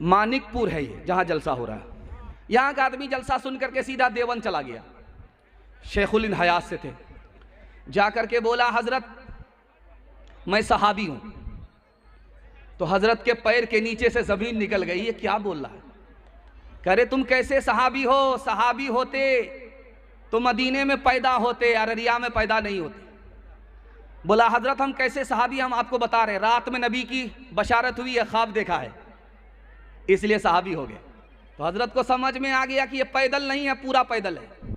मानिकपुर है ये जहाँ जलसा हो रहा है। यहाँ का आदमी जलसा सुन करके सीधा देवबंद चला गया। शेखुल इन हयात से थे, जा करके बोला हजरत मैं सहाबी हूँ। तो हजरत के पैर के नीचे से ज़मीन निकल गई, ये क्या बोल रहा है? कह रहे तुम कैसे सहाबी हो? सहाबी होते तो मदीने में पैदा होते, अररिया में पैदा नहीं होते। बोला हजरत हम कैसे सहाबी, हम आपको बता रहे, रात में नबी की बशारत हुई है, ख्वाब देखा है, इसलिए सहाबी हो गए। तो हजरत को समझ में आ गया कि ये पैदल नहीं है, पूरा पैदल है।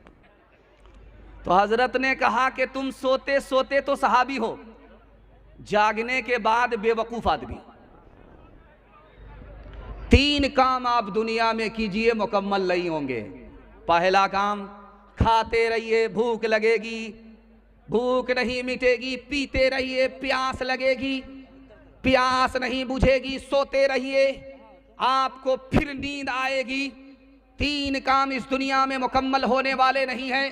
तो हजरत ने कहा कि तुम सोते सोते तो सहाबी हो, जागने के बाद बेवकूफ आदमी। 3 काम आप दुनिया में कीजिए, मुकम्मल नहीं होंगे। पहला काम, खाते रहिए, भूख लगेगी, भूख नहीं मिटेगी, पीते रहिए, प्यास लगेगी, प्यास नहीं बुझेगी, सोते रहिए, आपको फिर नींद आएगी। 3 काम इस दुनिया में मुकम्मल होने वाले नहीं हैं।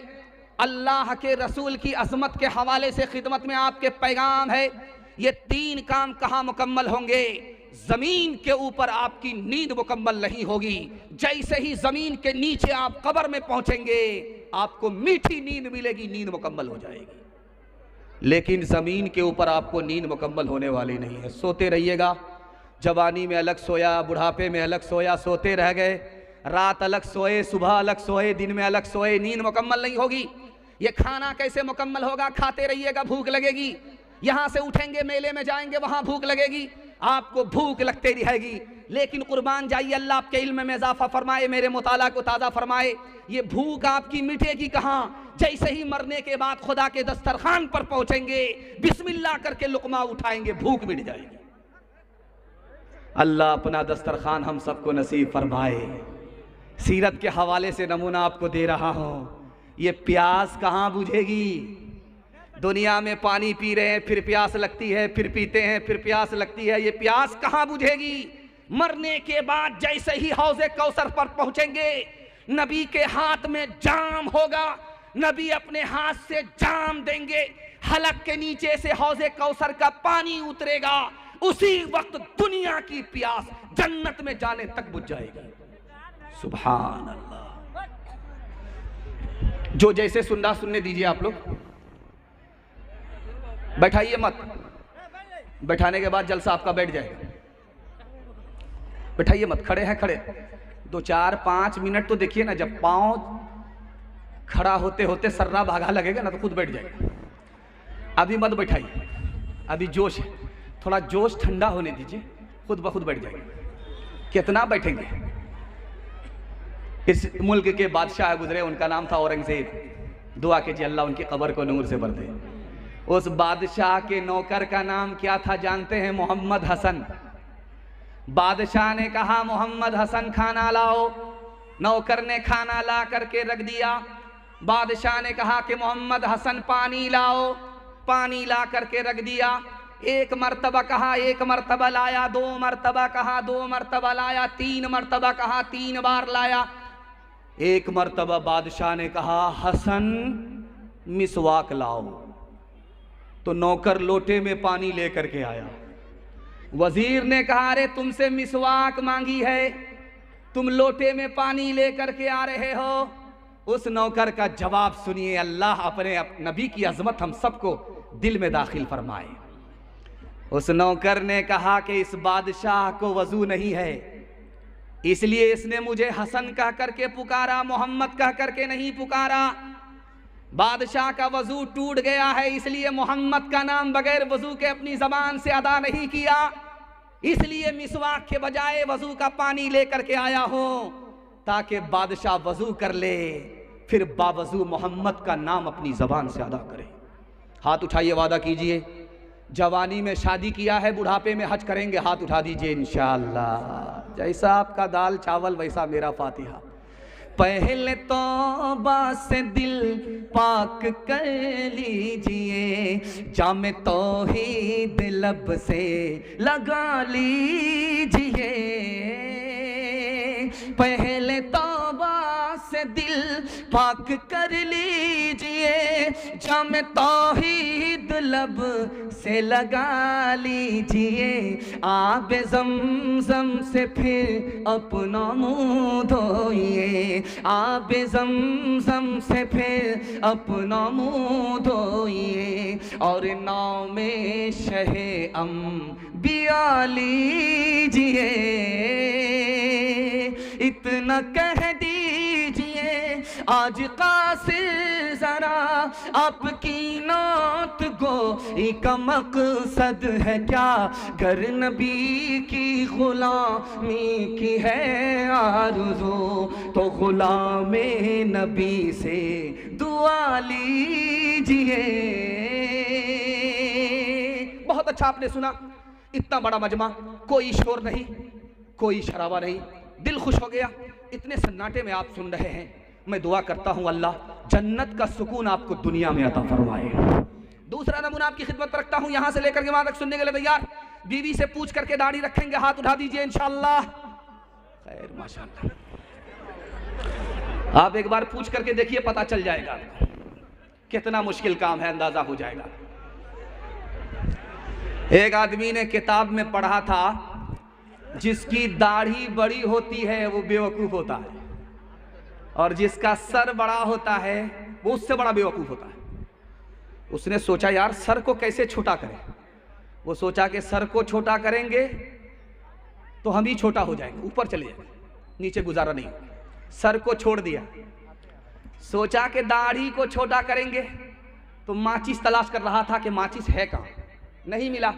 अल्लाह के रसूल की अज़मत के हवाले से खिदमत में आपके पैगाम है, ये 3 काम कहाँ मुकम्मल होंगे? ज़मीन के ऊपर आपकी नींद मुकम्मल नहीं होगी। जैसे ही ज़मीन के नीचे आप कब्र में पहुँचेंगे, आपको मीठी नींद मिलेगी, नींद मुकम्मल हो जाएगी। लेकिन ज़मीन के ऊपर आपको नींद मुकम्मल होने वाली नहीं है। सोते रहिएगा, जवानी में अलग सोया, बुढ़ापे में अलग सोया, सोते रह गए, रात अलग सोए, सुबह अलग सोए, दिन में अलग सोए, नींद मुकम्मल नहीं होगी। ये खाना कैसे मुकम्मल होगा? खाते रहिएगा, भूख लगेगी, यहाँ से उठेंगे, मेले में जाएंगे, वहाँ भूख लगेगी, आपको भूख लगते रहेगी। लेकिन कुर्बान जाइए, अल्लाह आपके इल्म में इजाफा फरमाए, मेरे मुताला को ताज़ा फरमाए। ये भूख आपकी मिटेगी कहाँ? जैसे ही मरने के बाद खुदा के दस्तरखान पर पहुँचेंगे, बिस्मिल्लाह करके लुकमा उठाएंगे, भूख मिट जाएगी। अल्लाह अपना दस्तरखान हम सबको नसीब फरमाए। सीरत के हवाले से नमूना आपको दे रहा हूँ। ये प्यास कहाँ बुझेगी? दुनिया में पानी पी रहे हैं, फिर प्यास लगती है, फिर पीते हैं, फिर प्यास लगती है, ये प्यास कहाँ बुझेगी? मरने के बाद जैसे ही हौज़े कौसर पर पहुँचेंगे, नबी के हाथ में जाम होगा, नबी अपने हाथ से जाम देंगे, हलक के नीचे से हौज़े कौसर का पानी उतरेगा, उसी वक्त दुनिया की प्यास जन्नत में जाने तक बुझ जाएगी। सुभान अल्लाह। जो जैसे सुनना सुनने दीजिए। आप लोग बैठाइए मत, बैठाने के बाद जलसा आपका बैठ जाएगा। बैठाइए मत, खड़े हैं, खड़े 2 4 5 मिनट तो देखिए ना, जब पाँव खड़ा होते होते सर्रा भागा लगेगा ना तो खुद बैठ जाएगा। अभी मत बैठाइए, अभी जोश है, थोड़ा जोश ठंडा होने दीजिए, खुद ब खुद बैठ जाएगा। कितना बैठेंगे? इस मुल्क के बादशाह गुजरे, उनका नाम था औरंगजेब। दुआ कीजिए अल्लाह उनकी कब्र को नूर से भर दे। उस बादशाह के नौकर का नाम क्या था जानते हैं? मोहम्मद हसन। बादशाह ने कहा मोहम्मद हसन खाना लाओ, नौकर ने खाना ला करके रख दिया। बादशाह ने कहा कि मोहम्मद हसन पानी लाओ, पानी ला करके रख दिया। 1 मरतबा कहा, 1 मरतबा लाया, 2 मरतबा कहा, 2 मरतबा लाया, 3 मरतबा कहा, 3 बार लाया। 1 मरतबा बादशाह ने कहा हसन मिसवाक लाओ, तो नौकर लोटे में पानी लेकर के आया। वजीर ने कहा अरे तुमसे मिसवाक मांगी है, तुम लोटे में पानी लेकर के आ रहे हो। उस नौकर का जवाब सुनिए, अल्लाह अपने नबी की अजमत हम सबको दिल में दाखिल फरमाए। उस नौकर ने कहा कि इस बादशाह को वजू नहीं है, इसलिए इसने मुझे हसन कह करके पुकारा, मोहम्मद कह करके नहीं पुकारा। बादशाह का वजू टूट गया है, इसलिए मोहम्मद का नाम बगैर वजू के अपनी जबान से अदा नहीं किया, इसलिए मिसवाक के बजाय वजू का पानी लेकर के आया हूं, ताकि बादशाह वजू कर ले, फिर बावजू मोहम्मद का नाम अपनी जबान से अदा करे। हाथ उठाइए, वादा कीजिए, जवानी में शादी किया है, बुढ़ापे में हज करेंगे, हाथ उठा दीजिए इंशाअल्लाह। जैसा आपका दाल चावल वैसा मेरा फातिहा। पहले तौबा से दिल पाक कर लीजिए, जाम तौहीद लब से लगा लीजिए। पहले तौबा से से दिल पाक कर लीजिए, जाम तौहीद लब से लगा लीजिए, आब ज़मज़म से फिर अपना मुँह धोइए, आब ज़मज़म से फिर अपना मुँह धोइए, और नाम में शहे अंबिया लीजिए। इतना कह दीजिए आज कासिर जरा, आपकी नात गोई का मकसद है क्या, घर नबी की गुलामी की है आरज़ू, तो गुलामे नबी से दुआ लीजिए। बहुत अच्छा आपने सुना, इतना बड़ा मजमा, कोई शोर नहीं, कोई शराबा नहीं, दिल खुश हो गया। इतने सन्नाटे में आप सुन रहे हैं, मैं दुआ करता हूं अल्लाह जन्नत का सुकून आपको दुनिया में अता फरमाए। दूसरा नमूना आपकी खिदमत रखता हूं, यहां से लेकर के वहां तक सुनने के लिए तैयार। बीवी से पूछ करके दाढ़ी रखेंगे, हाथ उठा दीजिए इंशाअल्लाह। खैर माशाअल्लाह, आप एक बार पूछ करके देखिए, पता चल जाएगा कितना मुश्किल काम है, अंदाजा हो जाएगा। एक आदमी ने किताब में पढ़ा था, जिसकी दाढ़ी बड़ी होती है वो बेवकूफ होता है, और जिसका सर बड़ा होता है वो उससे बड़ा बेवकूफ होता है। उसने सोचा यार सर को कैसे छोटा करें। वो सोचा कि सर को छोटा करेंगे तो हम ही छोटा हो जाएंगे, ऊपर चले जाएंगे, नीचे गुजारा नहीं। सर को छोड़ दिया, सोचा कि दाढ़ी को छोटा करेंगे, तो माचिस तलाश कर रहा था कि माचिस है कहाँ, नहीं मिला।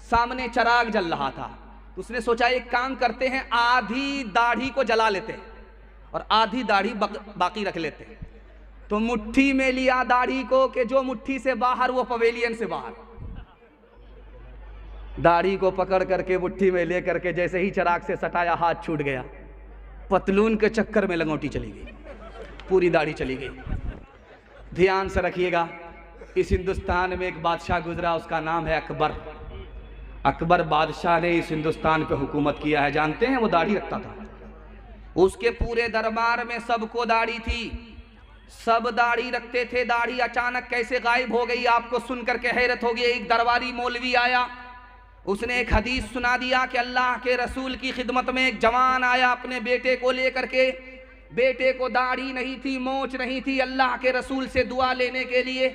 सामने चिराग जल रहा था, उसने सोचा एक काम करते हैं, आधी दाढ़ी को जला लेते हैं और आधी दाढ़ी बाकी रख लेते हैं। तो मुट्ठी में लिया दाढ़ी को कि जो मुट्ठी से बाहर वो पवेलियन से बाहर। दाढ़ी को पकड़ करके मुट्ठी में ले करके जैसे ही चिराग से सटाया, हाथ छूट गया, पतलून के चक्कर में लंगोटी चली गई, पूरी दाढ़ी चली गई। ध्यान से रखिएगा, इस हिंदुस्तान में एक बादशाह गुजरा, उसका नाम है अकबर। अकबर बादशाह ने इस हिंदुस्तान पे हुकूमत किया है, जानते हैं। वो दाढ़ी रखता था, उसके पूरे दरबार में सबको दाढ़ी थी, सब दाढ़ी रखते थे। दाढ़ी अचानक कैसे गायब हो गई, आपको सुनकर के हैरत होगी। एक दरबारी मौलवी आया, उसने एक हदीस सुना दिया कि अल्लाह के रसूल की खिदमत में एक जवान आया अपने बेटे को लेकर के। बेटे को दाढ़ी नहीं थी, मोच नहीं थी, अल्लाह के रसूल से दुआ लेने के लिए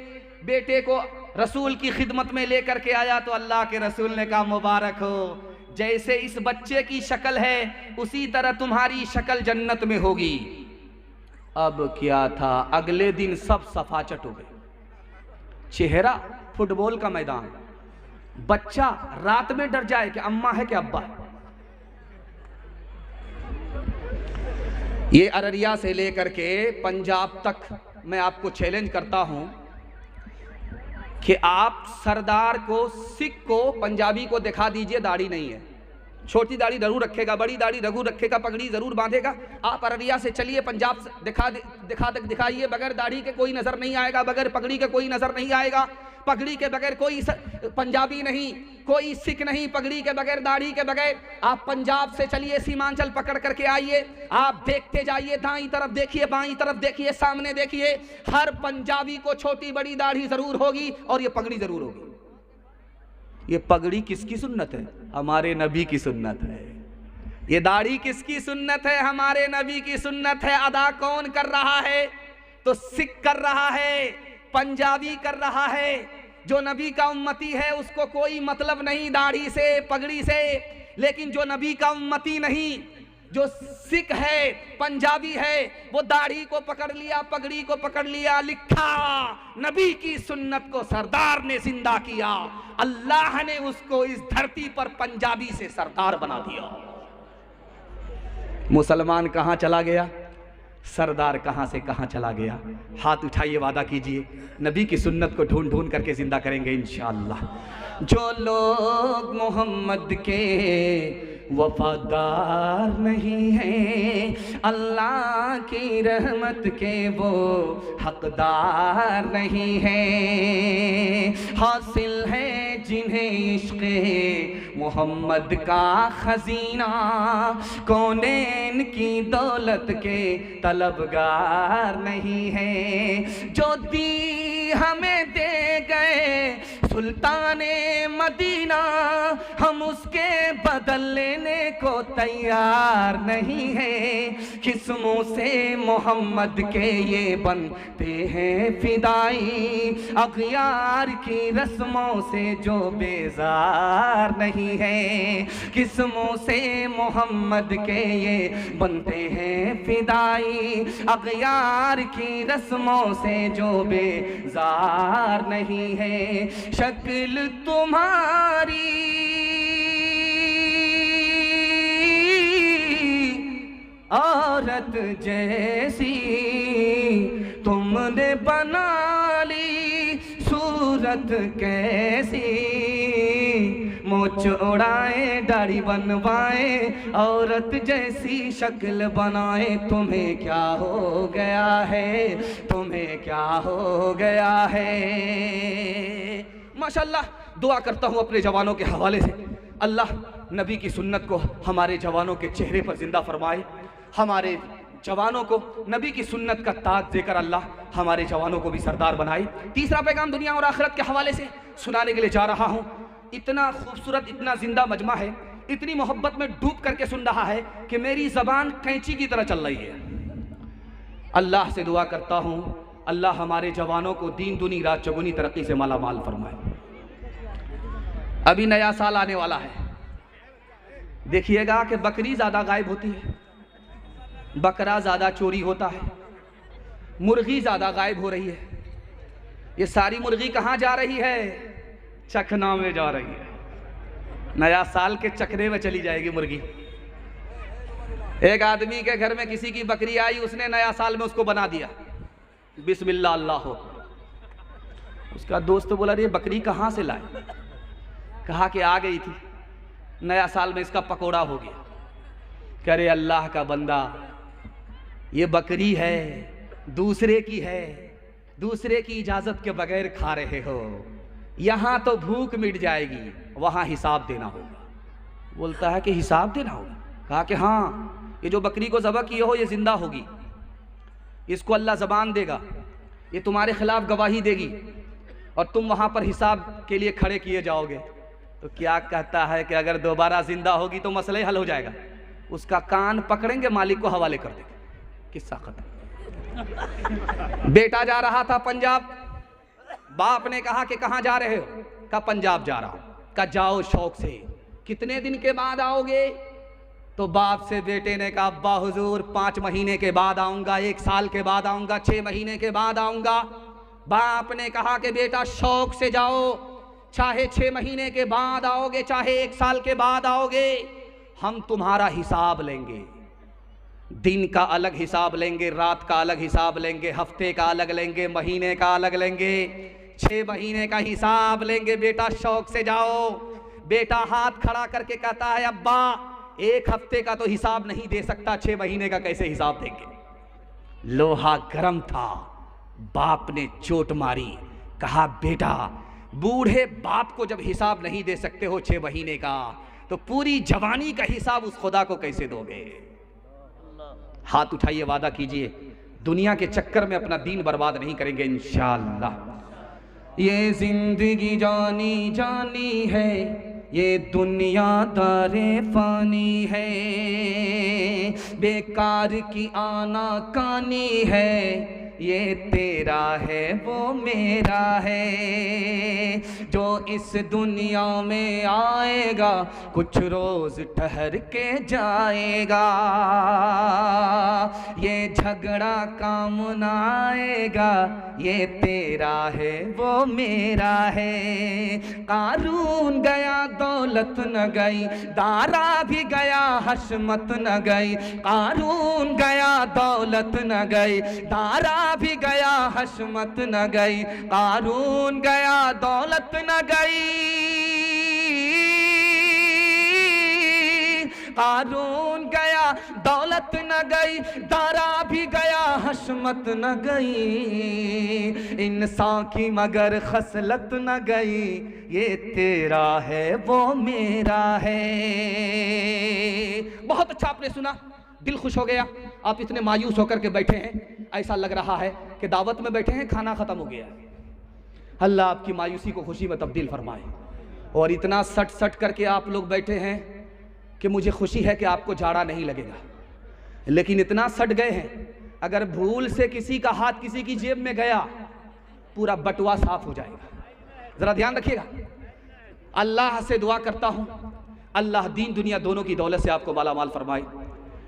बेटे को रसूल की खिदमत में लेकर के आया। तो अल्लाह के रसूल ने कहा मुबारक हो, जैसे इस बच्चे की शक्ल है उसी तरह तुम्हारी शक्ल जन्नत में होगी। अब क्या था, अगले दिन सब सफाचट हो गए, चेहरा फुटबॉल का मैदान। बच्चा रात में डर जाए कि अम्मा है कि अब्बा है। ये अररिया से लेकर के पंजाब तक मैं आपको चैलेंज करता हूं कि आप सरदार को, सिख को, पंजाबी को दिखा दीजिए दाढ़ी नहीं है, छोटी दाढ़ी जरूर रखेगा, बड़ी दाढ़ी जरूर रखेगा, पगड़ी जरूर बांधेगा। आप अररिया से चलिए, पंजाब से दिखाइए, बगैर दाढ़ी के कोई नजर नहीं आएगा, बगैर पगड़ी के कोई नजर नहीं आएगा, पगड़ी के बगैर कोई पंजाबी नहीं, कोई सिख नहीं, पगड़ी के बगैर, दाढ़ी के बगैर। आप पंजाब से चलिए, सीमांचल पकड़ करके आइए, आप देखते जाइए, दाईं तरफ देखिए, बाईं तरफ देखिए, सामने देखिए, हर पंजाबी को छोटी बड़ी दाढ़ी जरूर होगी और ये पगड़ी जरूर होगी। ये पगड़ी किसकी सुन्नत है? हमारे नबी की सुन्नत है। ये दाढ़ी किसकी सुन्नत है? हमारे नबी की सुन्नत है। अदा कौन कर रहा है? तो सिख कर रहा है, पंजाबी कर रहा है। जो नबी का उम्मती है उसको कोई मतलब नहीं दाढ़ी से, पगड़ी से। लेकिन जो नबी का उम्मती नहीं, जो सिख है, पंजाबी है, वो दाढ़ी को पकड़ लिया, पगड़ी को पकड़ लिया, लिखा नबी की सुन्नत को सरदार ने जिंदा किया, अल्लाह ने उसको इस धरती पर पंजाबी से सरदार बना दिया। मुसलमान कहां चला गया, सरदार कहां से कहां चला गया। हाथ उठाइए, वादा कीजिए नबी की सुन्नत को ढूंढ ढूंढ करके जिंदा करेंगे इंशाअल्लाह। जो लोग मोहम्मद के वफादार नहीं हैं, अल्लाह की रहमत के वो हकदार नहीं हैं। हासिल है जिन्हें इश्क़े मोहम्मद का खजीना, कौनैन की दौलत के तलबगार नहीं है। जो दी हमें दे गए सुल्ताने मदीना, हम उसके बदल लेने को तैयार नहीं है। किस्मों से मोहम्मद के ये बनते हैं फिदाई, अग़यार की रस्मों से जो बेजार नहीं है। किस्मों से मोहम्मद के ये बनते हैं फिदाई, अग़यार की रस्मों से जो बेजार नहीं है। शक्ल तुम्हारी औरत जैसी, तुमने बना ली सूरत कैसी। मोच उड़ाए दाढ़ी बनवाए औरत जैसी शक्ल बनाए, तुम्हें क्या हो गया है, तुम्हें क्या हो गया है। माशाअल्लाह, दुआ करता हूँ अपने जवानों के हवाले से, अल्लाह नबी की सुन्नत को हमारे जवानों के चेहरे पर जिंदा फरमाए। हमारे जवानों को नबी की सुन्नत का ताज देकर अल्लाह हमारे जवानों को भी सरदार बनाए। तीसरा पैगाम दुनिया और आखिरत के हवाले से सुनाने के लिए जा रहा हूँ। इतना खूबसूरत, इतना जिंदा मजमा है, इतनी मोहब्बत में डूब करके सुन रहा है कि मेरी ज़बान कैंची की तरह चल रही है। अल्लाह से दुआ करता हूँ, अल्लाह हमारे जवानों को दीन दुनी रात चौगुनी तरक्की से माला माल फरमाए। अभी नया साल आने वाला है, देखिएगा कि बकरी ज़्यादा गायब होती है, बकरा ज़्यादा चोरी होता है, मुर्गी ज़्यादा गायब हो रही है। ये सारी मुर्गी कहाँ जा रही है? चखना में जा रही है। नया साल के चखने में चली जाएगी मुर्गी। एक आदमी के घर में किसी की बकरी आई, उसने नया साल में उसको बना दिया बिस्मिल्लाह अल्लाह हो। उसका दोस्त बोला, ये बकरी कहाँ से लाए? कहा कि आ गई थी, नया साल में इसका पकोड़ा हो गया। कह रहे अल्लाह का बंदा, ये बकरी है, दूसरे की है, दूसरे की इजाजत के बगैर खा रहे हो। यहां तो भूख मिट जाएगी, वहां हिसाब देना होगा। बोलता है कि हिसाब देना होगा? कहा कि हाँ, ये जो बकरी को ज़बह किए हो ये जिंदा होगी, इसको अल्लाह ज़बान देगा, ये तुम्हारे खिलाफ गवाही देगी और तुम वहां पर हिसाब के लिए खड़े किए जाओगे। तो क्या कहता है कि अगर दोबारा जिंदा होगी तो मसला ही हल हो जाएगा। उसका कान पकड़ेंगे, मालिक को हवाले कर देंगे। किस्सा खत्म। बेटा जा रहा था पंजाब, बाप ने कहा कि कहाँ जा रहे हो? कहा पंजाब जा रहा हूं। कहा जाओ शौक से, कितने दिन के बाद आओगे? तो बाप से बेटे ने कहा अब्बा हुजूर 5 महीने के बाद आऊंगा, 1 साल के बाद आऊंगा, 6 महीने के बाद आऊंगा। बाप ने कहा कि बेटा शौक से जाओ, चाहे 6 महीने के बाद आओगे, चाहे 1 साल के बाद आओगे, हम तुम्हारा हिसाब लेंगे। दिन का अलग हिसाब लेंगे, रात का अलग हिसाब लेंगे, हफ्ते का अलग लेंगे, महीने का अलग लेंगे, 6 महीने का हिसाब लेंगे। बेटा शौक से जाओ। बेटा हाथ खड़ा करके कहता है अब्बा 1 हफ्ते का तो हिसाब नहीं दे सकता, 6 महीने का कैसे हिसाब देंगे? लोहा गर्म था, बाप ने चोट मारी। कहा बेटा, बूढ़े बाप को जब हिसाब नहीं दे सकते हो 6 महीने का, तो पूरी जवानी का हिसाब उस खुदा को कैसे दोगे? हाथ उठाइए, वादा कीजिए दुनिया के चक्कर में अपना दीन बर्बाद नहीं करेंगे इंशाअल्लाह। ये जिंदगी जानी जानी है, ये दुनिया दारे फानी है, बेकार की आना कानी है, ये तेरा है वो मेरा है। जो इस दुनिया में आएगा कुछ रोज ठहर के जाएगा, ये झगड़ा काम न आएगा, ये तेरा है वो मेरा है। कारून गया दौलत न गई, दारा भी गया हशमत न गई। कारून गया दौलत न गई, दारा भी गया हशमत न गई। कारून गया दौलत न गई, कारून गया दौलत न गई, दारा भी गया हशमत न गई, इंसान की मगर खसलत न गई, ये तेरा है वो मेरा है। बहुत अच्छा आपने सुना, दिल खुश हो गया। आप इतने मायूस होकर के बैठे हैं, ऐसा लग रहा है कि दावत में बैठे हैं, खाना खत्म हो गया। अल्लाह आपकी मायूसी को खुशी में तब्दील फरमाए। और इतना सट सट करके आप लोग बैठे हैं कि मुझे खुशी है कि आपको जाड़ा नहीं लगेगा, लेकिन इतना सट गए हैं, अगर भूल से किसी का हाथ किसी की जेब में गया पूरा बटुआ साफ हो जाएगा। जरा ध्यान रखिएगा। अल्लाह से दुआ करता हूं, अल्लाह दीन दुनिया दोनों की दौलत से आपको मालामाल फरमाए।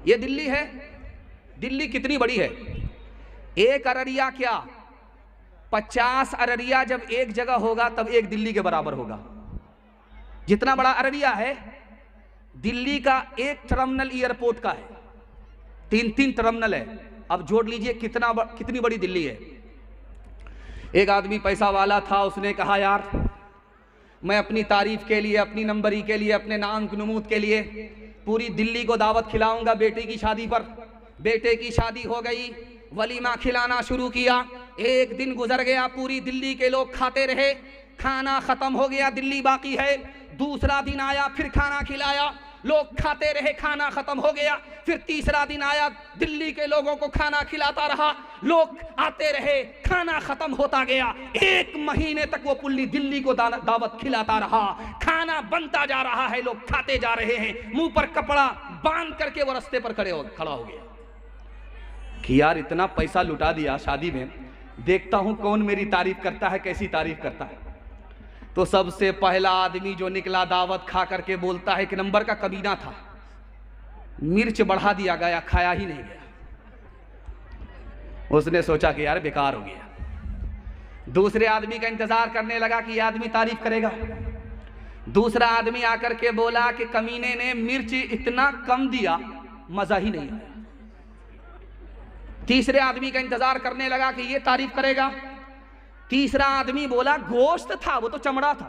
ये दिल्ली है, दिल्ली कितनी बड़ी है? एक अररिया क्या 50 अररिया जब एक जगह होगा तब एक दिल्ली के बराबर होगा। जितना बड़ा अररिया है, दिल्ली का एक टर्मिनल एयरपोर्ट का है, 3-3 टर्मिनल है। अब जोड़ लीजिए कितनी बड़ी दिल्ली है। एक आदमी पैसा वाला था, उसने कहा यार मैं अपनी तारीफ के लिए, अपनी नंबरी के लिए, अपने नाम की नमूद के लिए पूरी दिल्ली को दावत खिलाऊंगा बेटे की शादी पर। बेटे की शादी हो गई, वलीमा खिलाना शुरू किया। एक दिन गुजर गया, पूरी दिल्ली के लोग खाते रहे, खाना खत्म हो गया, दिल्ली बाकी है। दूसरा दिन आया, फिर खाना खिलाया, लोग खाते रहे, खाना खत्म हो गया। फिर तीसरा दिन आया, दिल्ली के लोगों को खाना खिलाता रहा, लोग आते रहे, खाना खत्म होता गया। 1 महीने तक वो पुल्ली दिल्ली को दावत खिलाता रहा, खाना बनता जा रहा है, लोग खाते जा रहे हैं। मुंह पर कपड़ा बांध करके वो रास्ते पर खड़ा हो गया कि यार इतना पैसा लुटा दिया शादी में, देखता हूं कौन मेरी तारीफ करता है, कैसी तारीफ करता है। तो सबसे पहला आदमी जो निकला दावत खा करके बोलता है कि नंबर का कमीना था, मिर्च बढ़ा दिया गया, खाया ही नहीं गया। उसने सोचा कि यार बेकार हो गया। दूसरे आदमी का इंतजार करने लगा कि यह आदमी तारीफ करेगा। दूसरा आदमी आकर के बोला कि कमीने ने मिर्च इतना कम दिया, मजा ही नहीं आया। तीसरे आदमी का इंतजार करने लगा कि ये तारीफ करेगा। तीसरा आदमी बोला गोश्त था, वो तो चमड़ा था,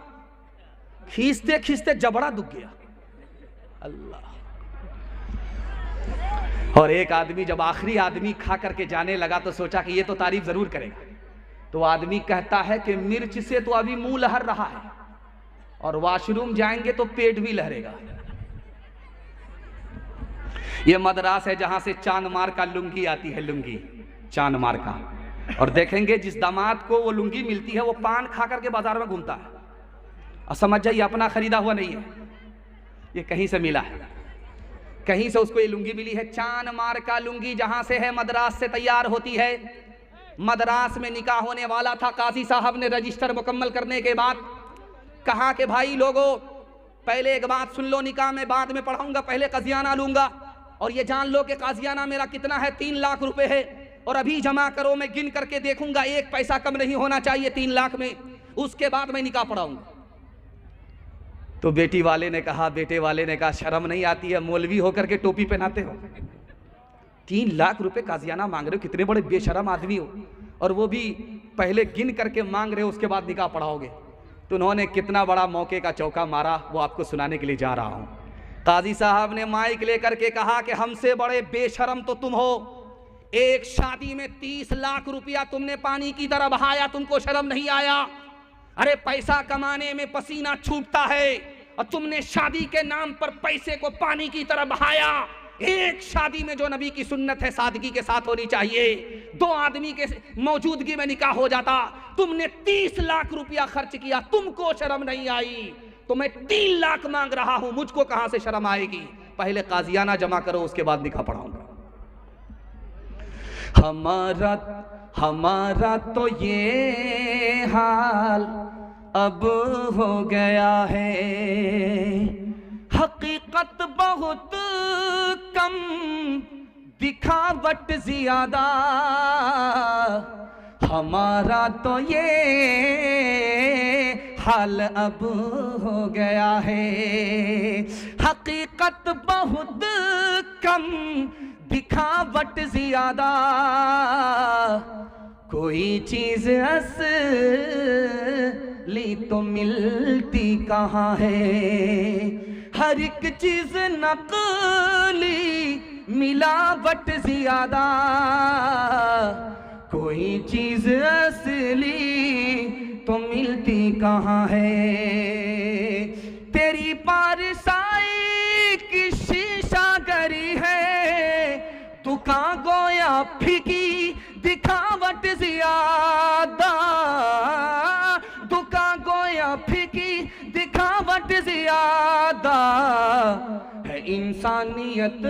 खींचते खींचते जबड़ा दुख गया। अल्लाह। और एक आदमी जब आखिरी आदमी खा करके जाने लगा तो सोचा कि ये तो तारीफ जरूर करेगा। तो आदमी कहता है कि मिर्च से तो अभी मुंह लहर रहा है, और वॉशरूम जाएंगे तो पेट भी लहरेगा। ये मद्रास है जहां से चांदमार का लुंगी आती है, लुंगी चांदमार का। और देखेंगे जिस दामाद को वो लुंगी मिलती है, वो पान खा करके बाजार में घूमता है, और समझ जाइए अपना खरीदा हुआ नहीं है, ये कहीं से मिला है, कहीं से उसको ये लुंगी मिली है। चांदमार का लुंगी जहां से है, मद्रास से तैयार होती है। मद्रास में निकाह होने वाला था, काजी साहब ने रजिस्टर मुकम्मल करने के बाद कहा कि भाई लोगों, पहले एक बात सुन लो, निकाह में बाद में पढ़ाऊंगा, पहले काजियाना लूंगा, और ये जान लो कि काजियाना मेरा कितना है, 3 लाख रुपए है, और अभी जमा करो, मैं गिन करके देखूंगा, 1 पैसा कम नहीं होना चाहिए 3 लाख में, उसके बाद मैं निकाह पढ़ाऊंगा। तो बेटे वाले ने कहा शर्म नहीं आती है, मौलवी होकर के टोपी पहनाते हो, 3 लाख रुपए काजियाना मांग रहे हो, कितने बड़े बेशरम आदमी हो, और वो भी पहले गिन करके मांग रहे हो, उसके बाद निकाह पढ़ाओगे। तो उन्होंने कितना बड़ा मौके का चौका मारा, वो आपको सुनाने के लिए जा रहा हूं। काजी साहब ने माइक लेकर के कहा कि हमसे बड़े बेशरम तो तुम हो, एक शादी में 30 लाख रुपया तुमने पानी की तरह बहाया, तुमको शर्म नहीं आया? अरे पैसा कमाने में पसीना छूटता है, और तुमने शादी के नाम पर पैसे को पानी की तरह बहाया। एक शादी में जो नबी की सुन्नत है सादगी के साथ होनी चाहिए, 2 आदमी के मौजूदगी में निकाह हो जाता, तुमने 30 लाख रुपया खर्च किया, तुमको शर्म नहीं आई? तो मैं 3 लाख मांग रहा हूं, मुझको कहां से शर्म आएगी? पहले काजियाना जमा करो, उसके बाद निकाह पढ़ाऊंगा। हमारा तो ये हाल अब हो गया है, हकीकत बहुत कम, दिखावट ज्यादा। हमारा तो ये हाल अब हो गया है, हकीकत बहुत कम, दिखावट ज्यादा। कोई चीज असली तो मिलती कहाँ है, हर एक चीज नकली, मिलावट ज्यादा, कोई चीज असली तो मिलती कहाँ है। तेरी पारसाई की शीशागरी है, दुकान गोया फीकी, दिखावट ज्यादा, दुकान गोया फीकी, दिखावट ज्यादा है। इंसानियत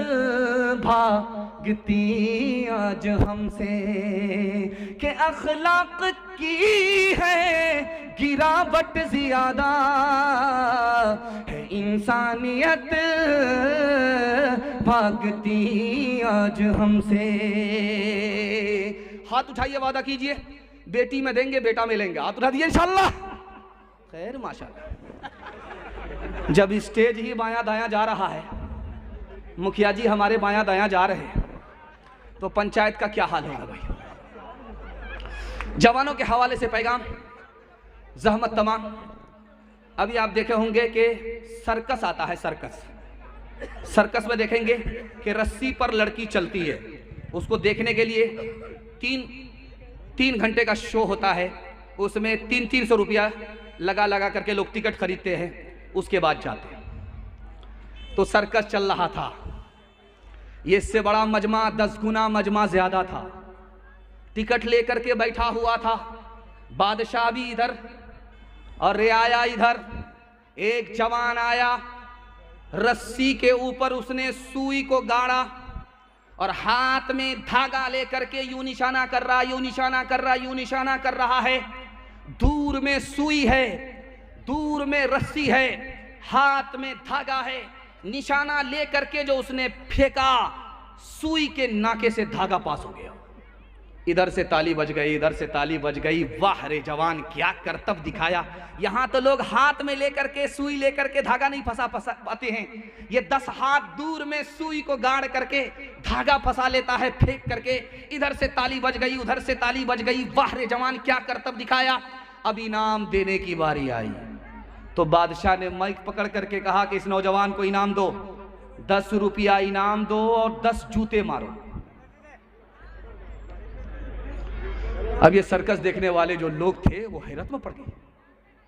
भागती आज हमसे कि अखलाक की है गिरावट ज्यादा है। इंसानियत भागती आज हमसे। हाथ उठाइए, वादा कीजिए बेटी में देंगे बेटा में लेंगे। हाथ उठा दिए इंशाल्लाह। खैर माशाल्लाह। जब स्टेज ही बायां दायां जा रहा है, मुखिया जी हमारे बायां दायां जा रहे हैं, तो पंचायत का क्या हाल होगा भाई। जवानों के हवाले से पैगाम, जहमत तमाम। अभी आप देखे होंगे कि सर्कस आता है, सर्कस में देखेंगे कि रस्सी पर लड़की चलती है। उसको देखने के लिए तीन घंटे का शो होता है। उसमें 300 रुपया लगा करके लोग टिकट खरीदते हैं, उसके बाद जाते हैं। तो सर्कस चल रहा था, ये इससे बड़ा मजमा 10 गुना मजमा ज्यादा था। टिकट लेकर के बैठा हुआ था, बादशाह भी इधर और रियाया इधर। एक जवान आया, रस्सी के ऊपर उसने सुई को गाड़ा और हाथ में धागा लेकर के यूं निशाना कर रहा, यूं निशाना कर रहा, यूं निशाना कर रहा है। दूर में सुई है, दूर में रस्सी है, हाथ में धागा है। निशाना लेकर के जो उसने फेंका, सुई के नाके से धागा पास हो गया। इधर से ताली बज गई, इधर से ताली बज गई। वाह रे जवान, क्या करतब दिखाया। यहां तो लोग हाथ में लेकर के, सुई लेकर के धागा नहीं फंसा पाते हैं, ये 10 हाथ दूर में सुई को गाड़ करके धागा फंसा लेता है फेंक करके। इधर से ताली बज गई, उधर से ताली बज गई। वाह रे जवान, क्या करतब दिखाया। अब इनाम देने की बारी आई तो बादशाह ने माइक पकड़ करके कहा कि इस नौजवान को इनाम दो, 10 रुपया इनाम दो और 10 जूते मारो। अब ये सर्कस देखने वाले जो लोग थे वो हैरत में पड़ गए।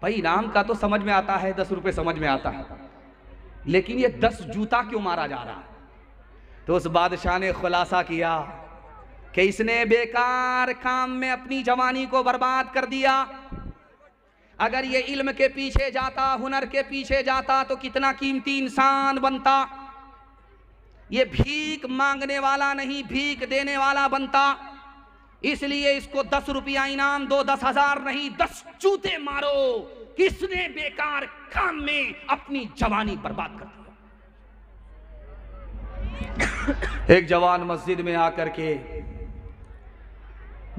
भाई इनाम का तो समझ में आता है, 10 रुपए समझ में आता है, लेकिन ये 10 जूता क्यों मारा जा रहा है। तो उस बादशाह ने खुलासा किया कि इसने बेकार काम में अपनी जवानी को बर्बाद कर दिया। अगर ये इल्म के पीछे जाता, हुनर के पीछे जाता तो कितना कीमती इंसान बनता। ये भीख मांगने वाला नहीं, भीख देने वाला बनता। इसलिए इसको 10 रुपया इनाम दो, 10,000 नहीं, 10 जूते मारो। किसने बेकार काम में अपनी जवानी बर्बाद कर दिया। एक जवान मस्जिद में आकर के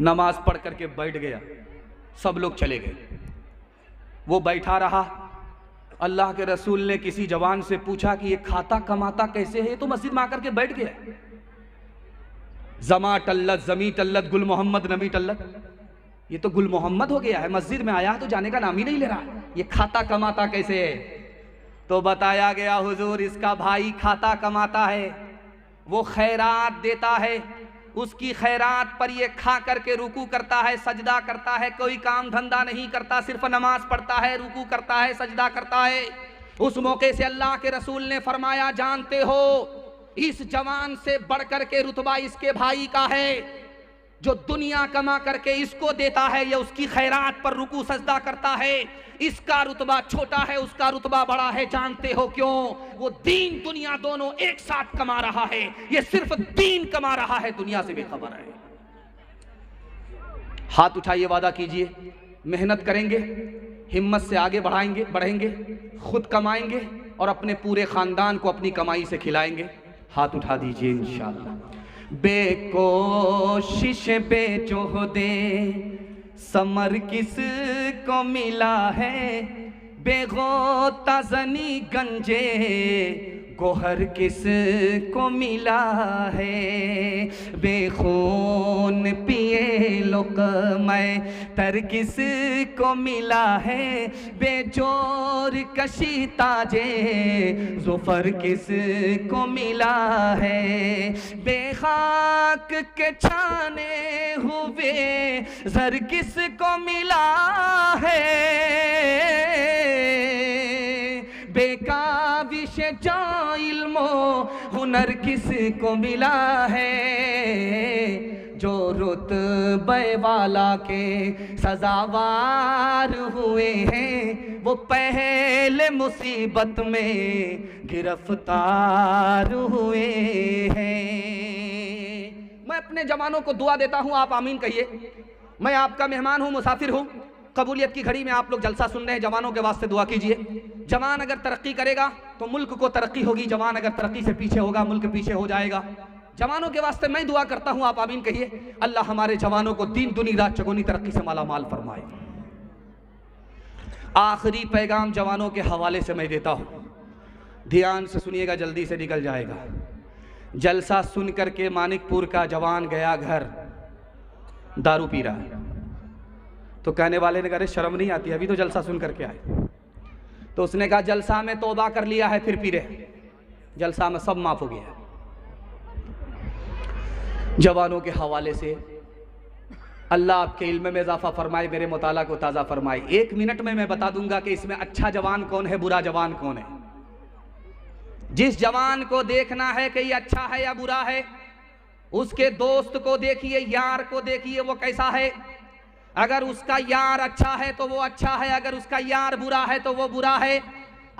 नमाज पढ़ करके बैठ गया, सब लोग चले गए, वो बैठा रहा। अल्लाह के रसूल ने किसी जवान से पूछा कि ये खाता कमाता कैसे है, तो मस्जिद में आकर के बैठ गया। जमा टल्लत, जमी टल्लत, गुल मोहम्मद नबी टल्लत, ये तो गुल मोहम्मद हो गया है। मस्जिद में आया तो जाने का नाम ही नहीं ले रहा, ये खाता कमाता कैसे है। तो बताया गया हुजूर इसका भाई खाता कमाता है, वो खैरात देता है, उसकी खैरात पर ये खा करके रुकू करता है, सजदा करता है, कोई काम धंधा नहीं करता, सिर्फ नमाज पढ़ता है, रुकू करता है, सजदा करता है। उस मौके से अल्लाह के रसूल ने फरमाया, जानते हो इस जवान से बढ़कर के रुतबा इसके भाई का है, जो दुनिया कमा करके इसको देता है, ये उसकी खैरात पर रुकू सजदा करता है। इसका रुतबा छोटा है, उसका रुतबा बड़ा है। जानते हो क्यों? वो दीन दुनिया दोनों एक साथ कमा रहा है, ये सिर्फ दीन कमा रहा है, दुनिया से बेखबर है। हाथ उठाइए, वादा कीजिए, मेहनत करेंगे, हिम्मत से आगे बढ़ेंगे, खुद कमाएंगे और अपने पूरे खानदान को अपनी कमाई से खिलाएंगे। हाथ उठा दीजिए इंशाअल्लाह। बेकोशिश बेजोहदे समर किस को मिला है, बेगोता जनी गंजे गोहर किस को मिला है, बेखून पिए लुक़्मा तर किस को मिला है, बेजोर कशी ताजे ज़ुफ़र किस को मिला है, बेखाक के छाने हुए ज़र किस को मिला है, बेकाबिश जा इल्मो हुनर किस को मिला है, जो रुतबे वाला के सजावार हुए हैं, वो पहले मुसीबत में गिरफ्तार हुए हैं। मैं अपने जवानों को दुआ देता हूं, आप आमीन कहिए। मैं आपका मेहमान हूं, मुसाफिर हूं। कबूलियत की घड़ी में आप लोग जलसा सुन रहे हैं, जवानों के वास्ते दुआ कीजिए। जवान अगर तरक्की करेगा तो मुल्क को तरक्की होगी, जवान अगर तरक्की से पीछे होगा मुल्क पीछे हो जाएगा। जवानों के वास्ते मैं दुआ करता हूं, आप आमीन कहिए। अल्लाह हमारे जवानों को दीन दुनी रात चगुनी तरक्की से माला माल फरमाए। आखिरी पैगाम जवानों के हवाले से मैं देता हूं, ध्यान से सुनिएगा, जल्दी से निकल जाएगा। जलसा सुन करके मानिकपुर का जवान गया घर, दारू पी रहा है। तो कहने वाले ने कहा शर्म नहीं आती, अभी तो जलसा सुन करके आए। तो उसने कहा जलसा में तौबा कर लिया है फिर पी रहे, जलसा में सब माफ हो गया। जवानों के हवाले से अल्लाह आपके इल्म में इजाफा फरमाए, मेरे मुताला को ताज़ा फरमाए। 1 मिनट में मैं बता दूंगा कि इसमें अच्छा जवान कौन है, बुरा जवान कौन है। जिस जवान को देखना है कि ये अच्छा है या बुरा है, उसके दोस्त को देखिए, यार को देखिए वो कैसा है। अगर उसका यार अच्छा है तो वो अच्छा है, अगर उसका यार बुरा है तो वो बुरा है।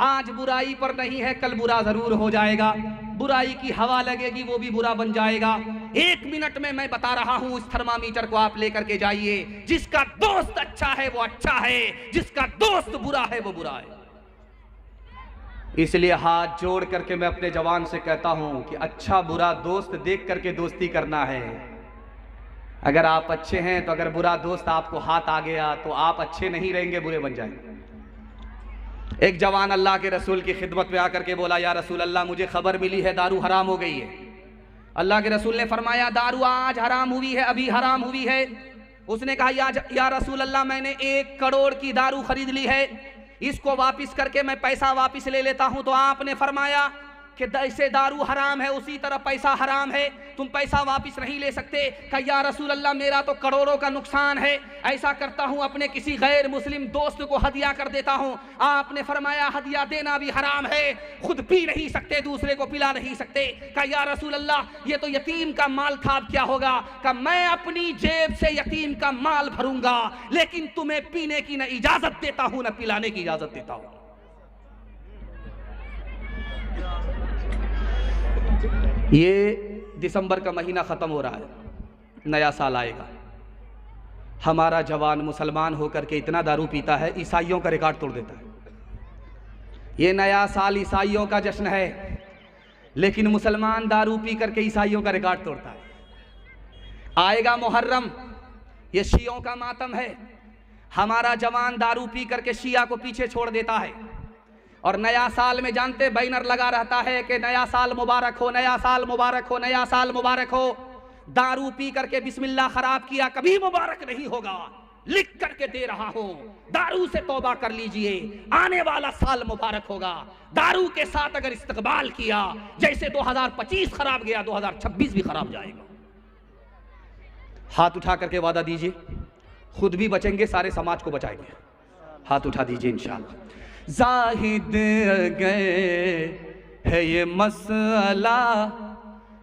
आज बुराई पर नहीं है, कल बुरा जरूर हो जाएगा। बुराई की हवा लगेगी, वो भी बुरा बन जाएगा। 1 मिनट में मैं बता रहा हूं, इस थर्मामीटर को आप लेकर के जाइए। जिसका दोस्त अच्छा है वो अच्छा है, जिसका दोस्त बुरा है वो बुरा है। इसलिए हाथ जोड़ करके मैं अपने जवान से कहता हूं कि अच्छा बुरा दोस्त देख करके दोस्ती करना है। अगर आप अच्छे हैं तो अगर बुरा दोस्त आपको हाथ आ गया तो आप अच्छे नहीं रहेंगे, बुरे बन जाएंगे। एक जवान अल्लाह के रसूल की खिदमत में आकर के बोला, या रसूल अल्लाह मुझे खबर मिली है दारू हराम हो गई है। अल्लाह के रसूल ने फरमाया दारू आज हराम हुई है, अभी हराम हुई है। उसने कहा या रसूल अल्लाह मैंने 1 करोड़ की दारू खरीद ली है, इसको वापिस करके मैं पैसा वापिस ले लेता हूं। तो आपने फरमाया कि जैसे दारू हराम है उसी तरह पैसा हराम है, तुम पैसा वापिस नहीं ले सकते। कहा या रसूल अल्लाह मेरा तो करोड़ों का नुकसान है, ऐसा करता हूं अपने किसी गैर मुस्लिम दोस्त को हदिया कर देता हूं। आपने फरमाया हदिया देना भी हराम है, खुद पी नहीं सकते, दूसरे को पिला नहीं सकते। कहा या रसूल अल्लाह ये तो यतीम का माल था, अब क्या होगा? कहा मैं अपनी जेब से यतीम का माल भरूंगा, लेकिन तुम्हें पीने की न इजाजत देता हूं न पिलाने की इजाजत देता हूं। ये दिसंबर का महीना ख़त्म हो रहा है, नया साल आएगा। हमारा जवान मुसलमान होकर के इतना दारू पीता है, ईसाइयों का रिकॉर्ड तोड़ देता है। ये नया साल ईसाइयों का जश्न है, लेकिन मुसलमान दारू पी करके ईसाइयों का रिकॉर्ड तोड़ता है। आएगा मुहर्रम, ये शियों का मातम है। हमारा जवान दारू पी करके शिया को पीछे छोड़ देता है। और नया साल में जानते बैनर लगा रहता है कि नया साल मुबारक हो, नया साल मुबारक हो, नया साल मुबारक हो। दारू पी करके बिस्मिल्लाह खराब किया, कभी मुबारक नहीं होगा। लिख करके दे रहा हूं, दारू से तौबा कर लीजिए, आने वाला साल मुबारक होगा। दारू के साथ अगर इस्तकबाल किया, जैसे 2025 खराब गया 2026 भी खराब जाएगा। हाथ उठा करके वादा दीजिए, खुद भी बचेंगे, सारे समाज को बचाएंगे। हाथ उठा दीजिए इंशाअल्लाह। जाहिद अगर है ये मसला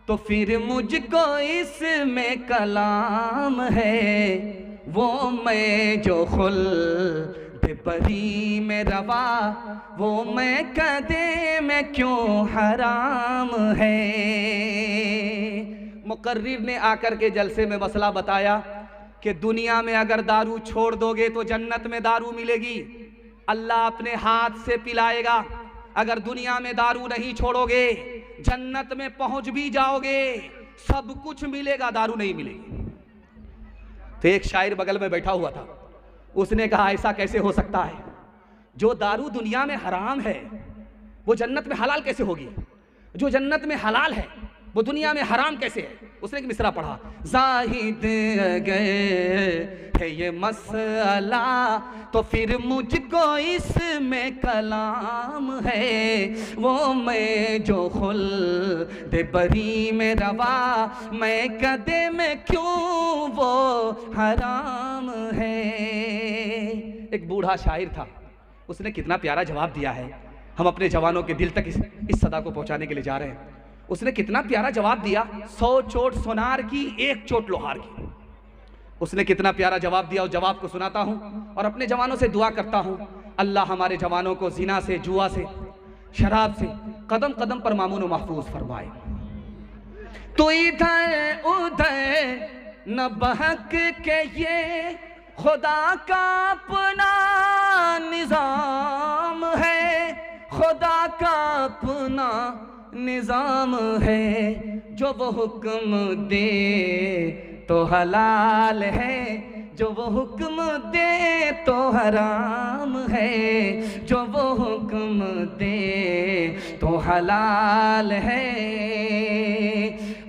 तो फिर मुझको इसमें कलाम है, वो मैं जो खुल्द बरी में रवा, वो मैं कदे में क्यों हराम है। मुकर्रिर ने आकर के जलसे में मसला बताया कि दुनिया में अगर दारू छोड़ दोगे तो जन्नत में दारू मिलेगी, अल्लाह अपने हाथ से पिलाएगा। अगर दुनिया में दारू नहीं छोड़ोगे, जन्नत में पहुंच भी जाओगे, सब कुछ मिलेगा, दारू नहीं मिलेगी। तो एक शायर बगल में बैठा हुआ था, उसने कहा ऐसा कैसे हो सकता है, जो दारू दुनिया में हराम है वो जन्नत में हलाल कैसे होगी? जो जन्नत में हलाल है वो दुनिया में हराम कैसे है? उसने एक मिसरा पढ़ा, जाहिद गए है ये मसला तो फिर मुझको इसमें कलाम है, वो मैं जो खुल्द बरी में रवा मैं कदे में क्यों वो हराम है। एक बूढ़ा शायर था, उसने कितना प्यारा जवाब दिया है। हम अपने जवानों के दिल तक इस सदा को पहुंचाने के लिए जा रहे हैं। उसने कितना प्यारा जवाब दिया, 100 चोट सोनार की 1 चोट लोहार की। उसने कितना प्यारा जवाब दिया, उस जवाब को सुनाता हूं और अपने जवानों से दुआ करता हूं, अल्लाह हमारे जवानों को जिना से, जुआ से, शराब से कदम कदम पर मामून व महफूज फरमाए। तो इधर उधर न बहक के ये खुदा का अपना निजाम है, खुदा का अपना निजाम है, जो वो हुक्म दे तो हलाल है, जो वो हुक्म दे तो हराम है, जो वो हुक्म दे तो हलाल है।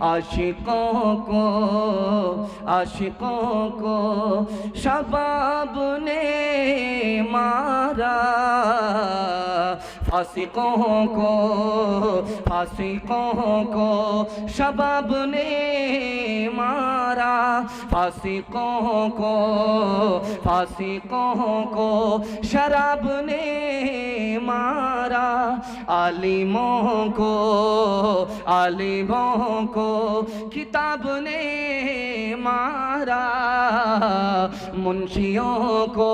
आशिकों को शबाब ने मारा, फासिकों को शबाब ने मारा, फासिकों को शराब ने मारा, आलिमों को किताब ने मारा, मुंशियों को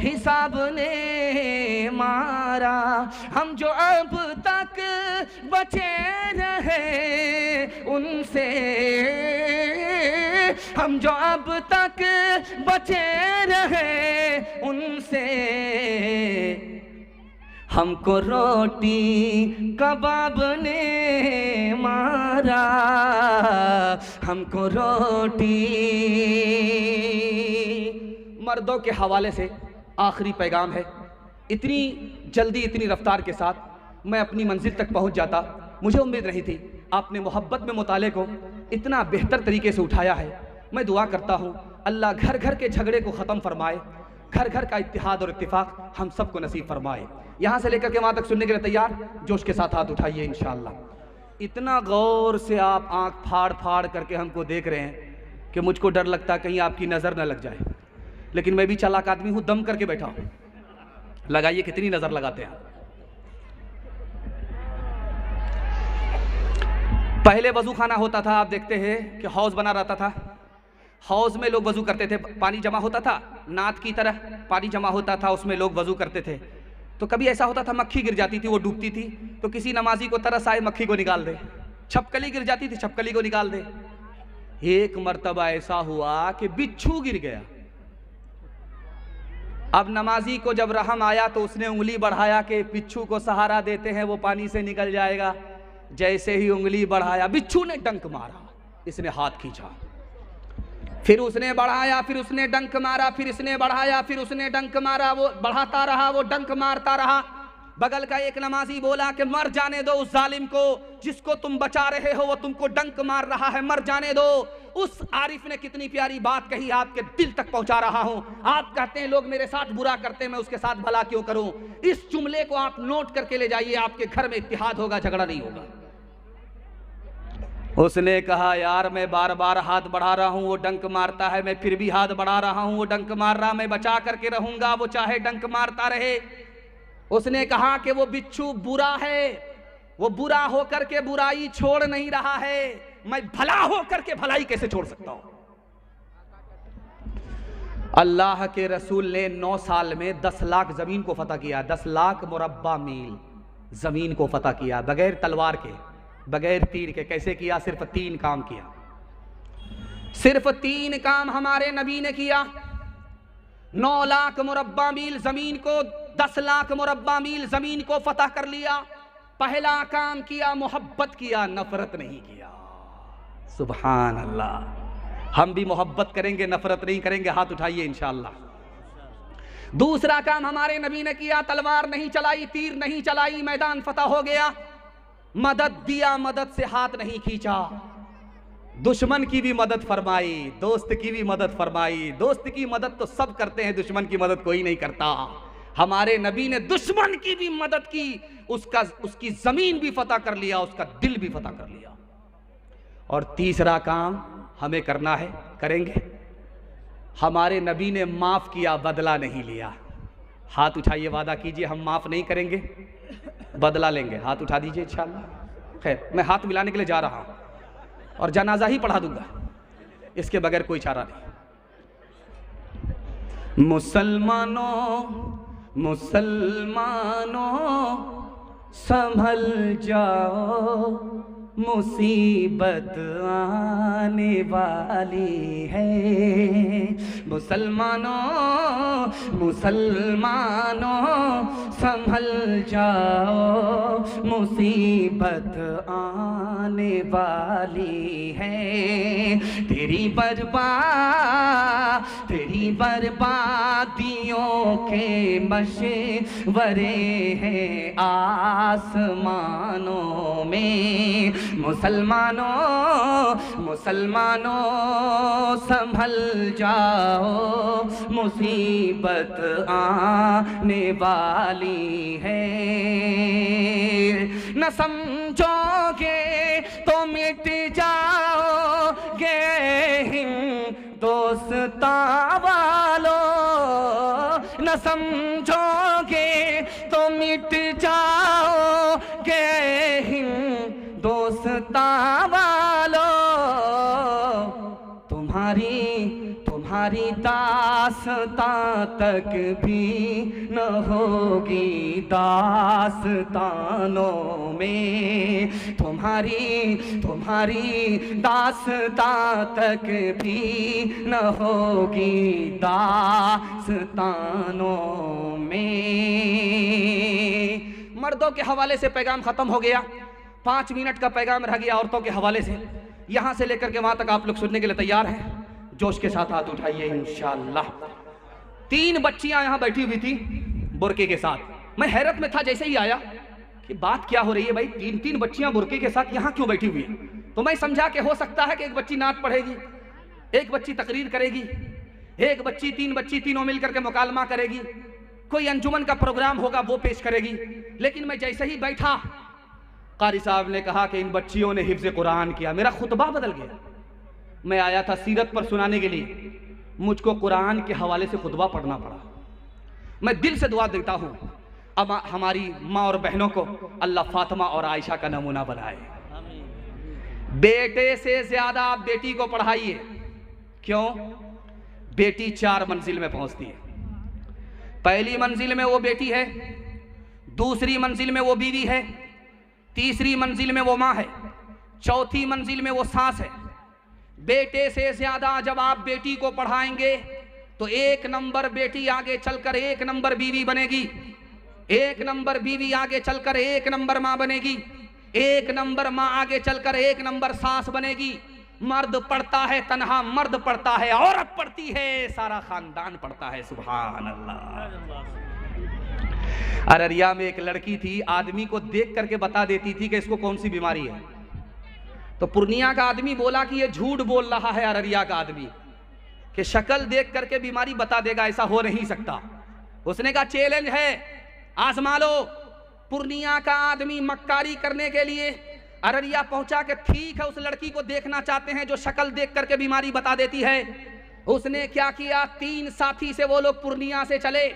हिसाब ने मारा। हम जो अब तक बचे रहे उनसे, हम जो अब तक बचे रहे उनसे, हमको रोटी कबाब ने मारा, हमको रोटी। मर्दों के हवाले से आखिरी पैगाम है, इतनी जल्दी इतनी रफ्तार के साथ मैं अपनी मंजिल तक पहुंच जाता, मुझे उम्मीद नहीं थी। आपने मोहब्बत में मुताले को इतना बेहतर तरीके से उठाया है। मैं दुआ करता हूं अल्लाह घर घर के झगड़े को ख़त्म फरमाए, घर घर का इत्तिहाद और इत्तिफाक हम सबको नसीब फरमाए। यहाँ से लेकर के वहाँ तक सुनने के लिए तैयार? जोश के साथ हाथ उठाइए इंशाअल्लाह। इतना गौर से आप आंख फाड़ फाड़ करके हमको देख रहे हैं कि मुझको डर लगता कहीं आपकी नज़र न लग जाए, लेकिन मैं भी चालाक आदमी हूँ, दम करके बैठा हूँ। लगाइए कितनी नज़र लगाते हैं। पहले वजू खाना होता था, आप देखते हैं कि हौज बना रहता था, हौज में लोग वजू करते थे, पानी जमा होता था, नाद की तरह पानी जमा होता था, उसमें लोग वजू करते थे। तो कभी ऐसा होता था मक्खी गिर जाती थी, वो डूबती थी, तो किसी नमाजी को तरस आए मक्खी को निकाल दे, छपकली गिर जाती थी, छपकली को निकाल दे। एक मर्तबा ऐसा हुआ कि बिच्छू गिर गया। अब नमाजी को जब रहम आया तो उसने उंगली बढ़ाया कि बिच्छू को सहारा देते हैं, वो पानी से निकल जाएगा। जैसे ही उंगली बढ़ाया बिच्छू ने डंक मारा, इसने हाथ खींचा, फिर उसने बढ़ाया, फिर उसने डंक मारा, फिर इसने बढ़ाया, फिर उसने डंक मारा, वो बढ़ाता रहा, वो डंक मारता रहा। बगल का एक नमाजी बोला कि मर जाने दो उस जालिम को, जिसको तुम बचा रहे हो वो तुमको डंक मार रहा है, मर जाने दो। उस आरिफ ने कितनी प्यारी बात कही, आपके दिल तक पहुंचा रहा हूं। आप कहते हैं लोग मेरे साथ बुरा करते हैं, मैं उसके साथ भला क्यों करूं। इस जुमले को आप नोट करके ले जाइए, आपके घर में इत्तिहाद होगा, झगड़ा नहीं होगा। उसने कहा यार मैं बार बार हाथ बढ़ा रहा हूं, वो डंक मारता है, मैं फिर भी हाथ बढ़ा रहा हूं, वो डंक मार रहा, मैं बचा करके रहूंगा, वो चाहे डंक मारता रहे। उसने कहा कि वो बिच्छू बुरा है, वो बुरा होकर के बुराई छोड़ नहीं रहा है, मैं भला होकर के भलाई कैसे छोड़ सकता हूं। अल्लाह के रसूल ने 9 साल में 10 लाख जमीन को फतह किया, 10 लाख मुरब्बा मील जमीन को फतह किया, बगैर तलवार के, बगैर तीर के। कैसे किया? सिर्फ 3 काम किया, सिर्फ 3 काम हमारे नबी ने किया। 9 लाख मुरब्बा मील जमीन को, 10 लाख मुरब्बा मील जमीन को फतह कर लिया। पहला काम किया, मोहब्बत किया, नफरत नहीं किया। सुभान अल्लाह। हम भी मोहब्बत करेंगे, नफरत नहीं करेंगे। हाथ उठाइए इंशाअल्लाह। दूसरा काम हमारे नबी ने किया, तलवार नहीं चलाई, तीर नहीं चलाई, मैदान फतह हो गया, मदद दिया, मदद से हाथ नहीं खींचा, दुश्मन की भी मदद फरमाई, दोस्त की भी मदद फरमाई। दोस्त की मदद तो सब करते हैं, दुश्मन की मदद कोई नहीं करता। हमारे नबी ने दुश्मन की भी मदद की, उसकी जमीन भी फतह कर लिया, उसका दिल भी फतह कर लिया। और तीसरा काम हमें करना है, करेंगे। हमारे नबी ने माफ किया, बदला नहीं लिया। हाथ उठाइए, वादा कीजिए हम माफ नहीं करेंगे, बदला लेंगे। हाथ उठा दीजिए इंशाअल्लाह। खैर, मैं हाथ मिलाने के लिए जा रहा हूं और जनाजा ही पढ़ा दूंगा, इसके बगैर कोई चारा नहीं। मुसलमानों मुसलमानों संभल जाओ, मुसीबत आने वाली है। मुसलमानों मुसलमानों संभल जाओ, मुसीबत आने वाली है। तेरी बर्बादियों के मशवरे हैं आसमानों में। मुसलमानों मुसलमानों संभल जाओ, मुसीबत आने वाली है। न समझोगे तो मिट जाओगे हिंदुस्ता वालों, न समझोगे तो मिट जाओगे हिंदुस्ता वालों। तुम्हारी दास्तां तक भी न होगी दास्तानों में। तुम्हारी दास्तां तक भी न होगी दास्तानों में। मर्दों के हवाले से पैगाम खत्म हो गया, 5 मिनट का पैगाम रह गया औरतों के हवाले से। यहां से लेकर के वहां तक आप लोग सुनने के लिए तैयार हैं? जोश के साथ हाथ उठाइए इंशाअल्लाह। 3 बच्चियां यहां बैठी हुई थी बुरके के साथ। मैं हैरत में था जैसे ही आया कि बात क्या हो रही है भाई, 3 बच्चियां बुरके के साथ यहां क्यों बैठी हुई है। तो मैं समझा कि हो सकता है कि एक बच्ची नात पढ़ेगी, एक बच्ची तकरीर करेगी, एक बच्ची 3 बच्ची तीनों मिलकर के मुकालमा करेगी, कोई अंजुमन का प्रोग्राम होगा वो पेश करेगी। लेकिन मैं जैसे ही बैठा, कारी साहब ने कहा कि इन बच्चियों ने हिफ्ज़ कुरान किया। मेरा खुतबा बदल गया। मैं आया था सीरत पर सुनाने के लिए, मुझको कुरान के हवाले से खुतबा पढ़ना पड़ा। मैं दिल से दुआ देता हूँ अब हमारी माँ और बहनों को अल्लाह फातिमा और आयशा का नमूना बनाए। बेटे से ज्यादा आप बेटी को पढ़ाइए। क्यों? बेटी 4 मंजिल में पहुंचती है। पहली मंजिल में वो बेटी है, दूसरी मंजिल में वो बीवी है, तीसरी मंजिल में वो माँ है, चौथी मंजिल में वो सास है। बेटे से ज्यादा जब आप बेटी को पढ़ाएंगे तो 1 नंबर बेटी आगे चलकर 1 नंबर बीवी बनेगी, 1 नंबर बीवी आगे चलकर 1 नंबर माँ बनेगी, 1 नंबर माँ आगे चलकर 1 नंबर सास बनेगी। मर्द पढ़ता है, तन्हा मर्द पढ़ता है, औरत पढ़ती है, सारा खानदान पढ़ता है। सुभान अल्लाह। अररिया में एक लड़की थी, आदमी को देख करके बता देती थी कि इसको कौन सी बीमारी है। तो पूर्णिया का आदमी बोला कि ये झूठ बोल रहा है अररिया का आदमी, कि शक्ल देख करके बीमारी बता देगा, ऐसा हो नहीं सकता। उसने कहा चैलेंज है, आजमा लो। पूर्णिया का आदमी मक्कारी करने के लिए अररिया पहुंचा के ठीक है उस लड़की को देखना चाहते हैं जो शक्ल देख करके बीमारी बता देती है। उसने क्या किया, 3 साथी से वो लोग पूर्णिया से चले,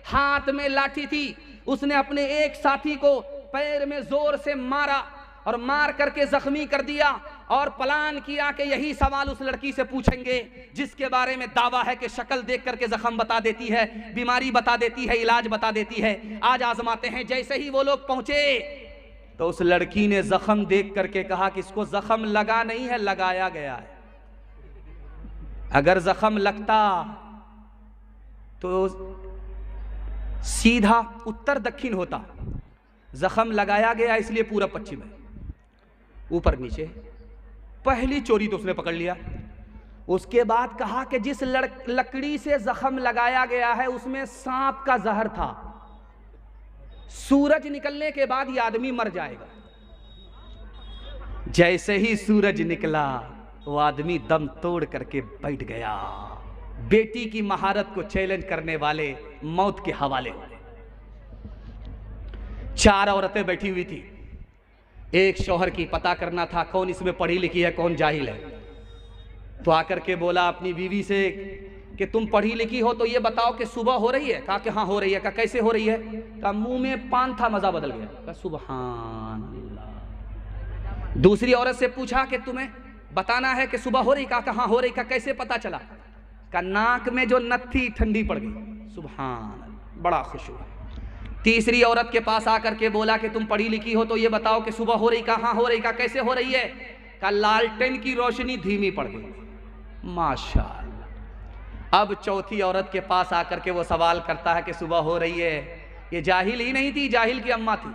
हाथ में लाठी थी। उसने अपने एक साथी को पैर में जोर से मारा और मार करके जख्मी कर दिया और प्लान किया कि यही सवाल उस लड़की से पूछेंगे जिसके बारे में दावा है कि शक्ल देख करके जख्म बता देती है, बीमारी बता देती है, इलाज बता देती है। आज आजमाते हैं। जैसे ही वो लोग पहुंचे तो उस लड़की ने जख्म देख करके कहा कि इसको जख्म लगा नहीं है, लगाया गया है। अगर जख्म लगता तो सीधा उत्तर दक्षिण होता, जख्म लगाया गया इसलिए पूरा पश्चिम है, ऊपर नीचे। पहली चोरी तो उसने पकड़ लिया। उसके बाद कहा कि जिस लकड़ी से जख्म लगाया गया है उसमें सांप का जहर था, सूरज निकलने के बाद ये आदमी मर जाएगा। जैसे ही सूरज निकला वो आदमी दम तोड़ करके बैठ गया। बेटी की महारत को चैलेंज करने वाले मौत के हवाले हुए। 4 औरतें बैठी हुई थी। एक शौहर की पता करना था कौन इसमें पढ़ी लिखी है कौन जाहिल है। तो आकर के बोला अपनी बीवी से कि तुम पढ़ी लिखी हो तो ये बताओ कि सुबह हो रही है? कहा कि हाँ हो रही है। कहा कैसे हो रही है? कहा मुंह में पान था मजा बदल गया। कहा सुभान अल्लाह। दूसरी औरत से पूछा कि तुम्हें बताना है कि सुबह हो रही? कहा हाँ हो रही। कहा कैसे पता चला? कहा नाक में जो नथ थी ठंडी पड़ गई। सुभान, बड़ा खुश हुआ। तीसरी औरत के पास आकर के बोला कि तुम पढ़ी लिखी हो तो ये बताओ कि सुबह हो रही? कहा हाँ हो रही। कहा कैसे हो रही है? कहा लालटेन की रोशनी धीमी पड़ गई। माशाअल्लाह। अब चौथी औरत के पास आकर के वो सवाल करता है कि सुबह हो रही है। ये जाहिल ही नहीं थी, जाहिल की अम्मा थी।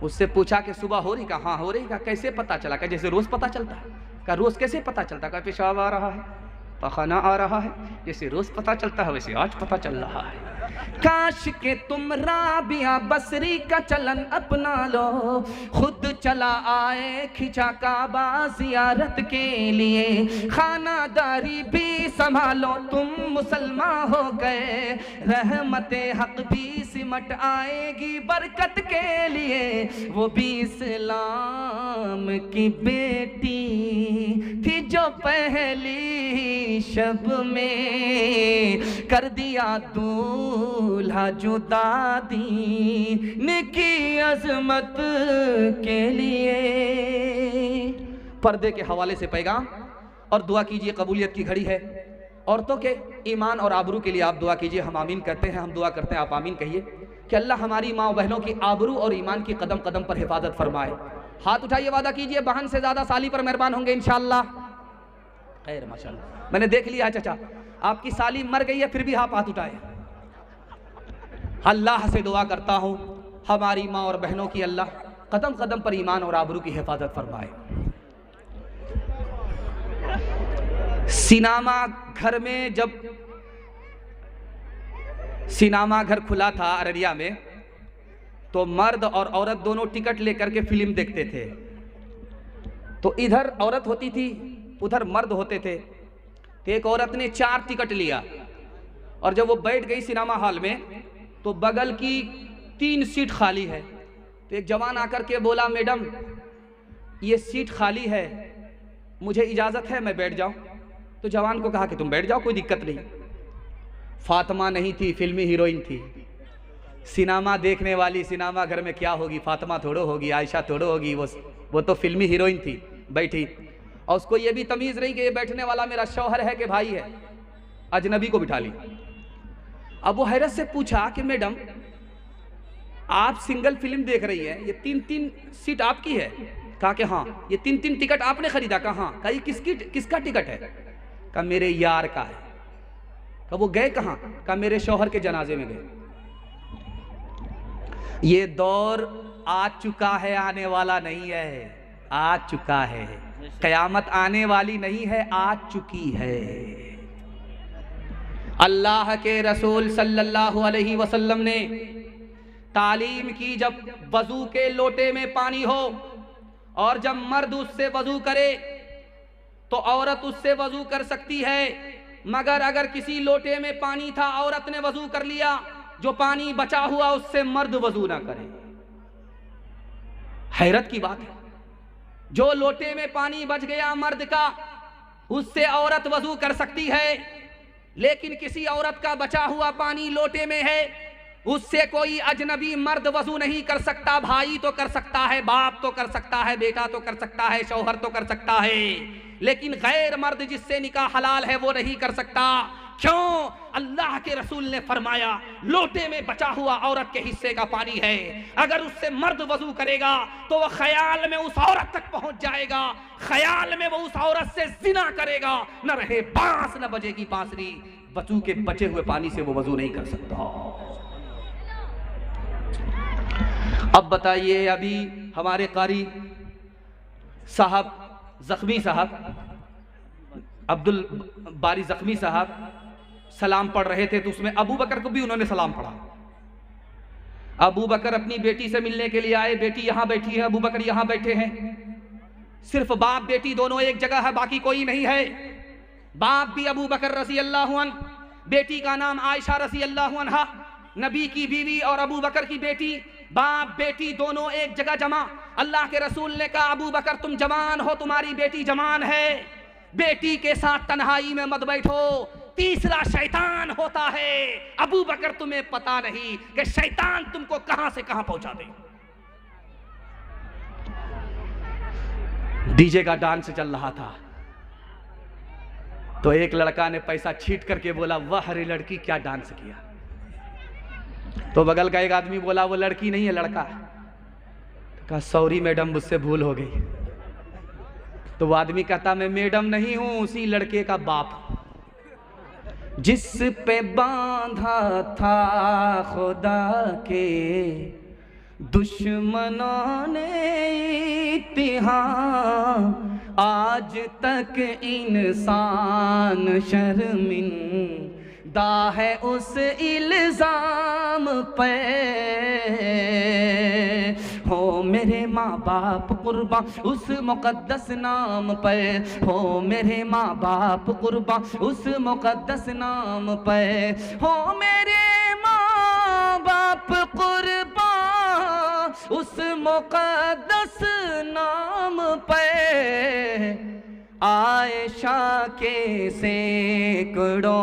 उससे पूछा कि सुबह हो रही? कहा हाँ हो रही। कहा कैसे पता चला? कहा जैसे रोज पता चलता है। कहा रोज कैसे पता चलता? कहा पेशाब आ रहा है, पखाना आ रहा है, जैसे रोज पता चलता है वैसे आज पता चल रहा है। काश के तुम राबिया बसरी का चलन अपना लो, खुद चला आए खिंचा काबा जियारत के लिए, खानादारी भी संभालो तुम मुसलमान हो गए, रहमते हक भी सिमट आएगी बरकत के लिए। वो भी इस्लाम की बेटी थी जो पहली शब में कर दिया दूल्हा जुदा दीन की अजमत के लिए। पर्दे के हवाले से पैगाम और दुआ कीजिए, कबूलियत की घड़ी है। औरतों के ईमान और आबरू के लिए आप दुआ कीजिए। हम आमीन कहते हैं, हम दुआ करते हैं, आप आमीन कहिए कि अल्लाह हमारी माँ बहनों की आबरू और ईमान की कदम कदम पर हिफाजत फरमाए। हाथ उठाइए, वादा कीजिए बहन से ज्यादा साली पर मेहरबान होंगे इंशाअल्लाह। खैर माशाअल्लाह, मैंने देख लिया है चाचा, आपकी साली मर गई है फिर भी आप हाथ उठाए। अल्लाह से दुआ करता हूँ हमारी माँ और बहनों की अल्लाह कदम कदम पर ईमान और आबरू की हिफाजत फरमाए। सिनेमा घर में, जब सिनेमा घर खुला था अररिया में, तो मर्द और औरत दोनों टिकट लेकर के फिल्म देखते थे। तो इधर औरत होती थी, उधर मर्द होते थे। तो एक औरत ने 4 टिकट लिया और जब वो बैठ गई सिनेमा हॉल में तो बगल की 3 सीट खाली है। तो एक जवान आकर के बोला मैडम ये सीट खाली है, मुझे इजाज़त है मैं बैठ जाऊं? तो जवान को कहा कि तुम बैठ जाओ, कोई दिक्कत नहीं। फातिमा नहीं थी, फिल्मी हीरोइन थी। सिनेमा देखने वाली सिनेमा घर में क्या होगी, फातिमा थोड़ो होगी, आयशा थोड़ो होगी, वो तो फिल्मी हीरोइन थी। बैठी और उसको ये भी तमीज़ नहीं कि ये बैठने वाला मेरा शौहर है कि भाई है, अजनबी को बिठा ली। अब वो हैरत से पूछा कि मैडम आप सिंगल फिल्म देख रही हैं, ये 3-3 सीट आपकी है? कहा कि हाँ। ये 3-3 टिकट आपने खरीदा? कहा हाँ। कहा ये किसका टिकट है? कहा मेरे यार का है। कहा वो गए कहाँ? कहा मेरे शौहर के जनाजे में गए। ये दौर आ चुका है, आने वाला नहीं है, आ चुका है। कयामत आने वाली नहीं है, आ चुकी है। अल्लाह के रसूल सल्लल्लाहु अलैहि वसल्लम ने तालीम की, जब वजू के लोटे में पानी हो और जब मर्द उससे वजू करे तो औरत उससे वजू कर सकती है, मगर अगर किसी लोटे में पानी था, औरत ने वजू कर लिया, जो पानी बचा हुआ उससे मर्द वजू ना करे। हैरत की बात है, जो लोटे में पानी बच गया मर्द का, उससे औरत वजू कर सकती है, लेकिन किसी औरत का बचा हुआ पानी लोटे में है, उससे कोई अजनबी मर्द वजू नहीं कर सकता। भाई तो कर सकता है, बाप तो कर सकता है, बेटा तो कर सकता है, शौहर तो कर सकता है, लेकिन गैर मर्द जिससे निकाह हलाल है वो नहीं कर सकता। क्यों? अल्लाह के रसूल ने फरमाया लोटे में बचा हुआ औरत के हिस्से का पानी है, अगर उससे मर्द वजू करेगा तो वह ख्याल में उस औरत तक पहुंच जाएगा, ख्याल में वो उस औरत से जिना करेगा, न रहे बांस न बजेगी बांसुरी, वजू के बचे हुए पानी से वो वजू नहीं कर सकता। अब बताइए, अभी हमारे कारी साहब, जख्मी साहब, अब्दुल बारी जख्मी साहब सलाम पढ़ रहे थे तो उसमें अबू बकर को भी उन्होंने सलाम पढ़ा। अबू बकर अपनी बेटी से मिलने के लिए आए, बेटी यहां बैठी है, अबू बकर यहां बैठे हैं। सिर्फ बाप बेटी दोनों एक जगह है, बाकी कोई नहीं है। बाप भी अबू बकर रज़ी अल्लाहु अन्हु, बेटी का नाम आयशा रज़ी अल्लाहु अन्हा, नबी की बीवी और अबू बकर की बेटी, बाप बेटी दोनों एक जगह जमा। अल्लाह के रसूल ने कहा अबू बकर तुम जवान हो, तुम्हारी बेटी जवान है, बेटी के साथ तन्हाई में मत बैठो, तीसरा शैतान होता है। अबू बकर तुम्हें पता नहीं कि शैतान तुमको कहां से कहां पहुंचा दे। डीजे का डांस चल रहा था तो एक लड़का ने पैसा छीट करके बोला वाह रे लड़की क्या डांस किया। तो बगल का एक आदमी बोला वो लड़की नहीं है लड़का। तो कहा सॉरी मैडम मुझसे भूल हो गई। तो वो आदमी कहता मैं मैडम नहीं हूं, उसी लड़के का बाप हूं जिस पे बांधा था खुदा के दुश्मनों ने इत्तिहाम, आज तक इंसान शर्मिंदा है उस इल्जाम पे। हो मेरे माँ बाप कुर्बान उस मुकद्दस नाम पे, हो मेरे माँ बाप कुर्बान उस मुकद्दस नाम पे, हो मेरे माँ बाप कुर्बान उस मुकद्दस नाम पे। आयशा के सैकड़ों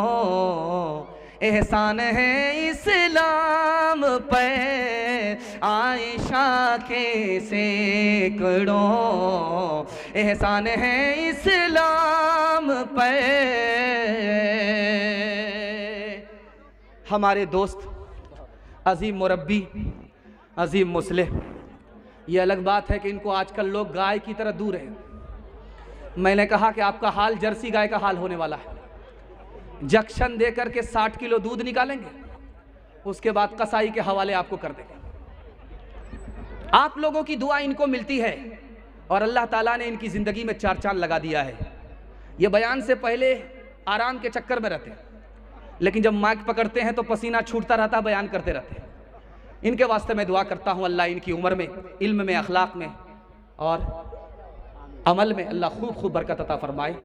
एहसान है इस्लाम पे, आयशा के सैकड़ों एहसान है इस्लाम पे। हमारे दोस्त अजीम मुरब्बी, अजीम मुस्लिह, ये अलग बात है कि इनको आजकल लोग गाय की तरह दूर हैं। मैंने कहा कि आपका हाल जर्सी गाय का हाल होने वाला है। जक्शन देकर के 60 किलो दूध निकालेंगे, उसके बाद कसाई के हवाले आपको कर देंगे। आप लोगों की दुआ इनको मिलती है और अल्लाह ताला ने इनकी ज़िंदगी में चार चांद लगा दिया है। ये बयान से पहले आराम के चक्कर में रहते हैं, लेकिन जब माइक पकड़ते हैं तो पसीना छूटता रहता, बयान करते रहते हैं। इनके वास्ते मैं दुआ करता हूँ अल्लाह इनकी उम्र में, इल्म में, अखलाक में और अमल में अल्लाह खूब खूब बरकत अता फरमाए।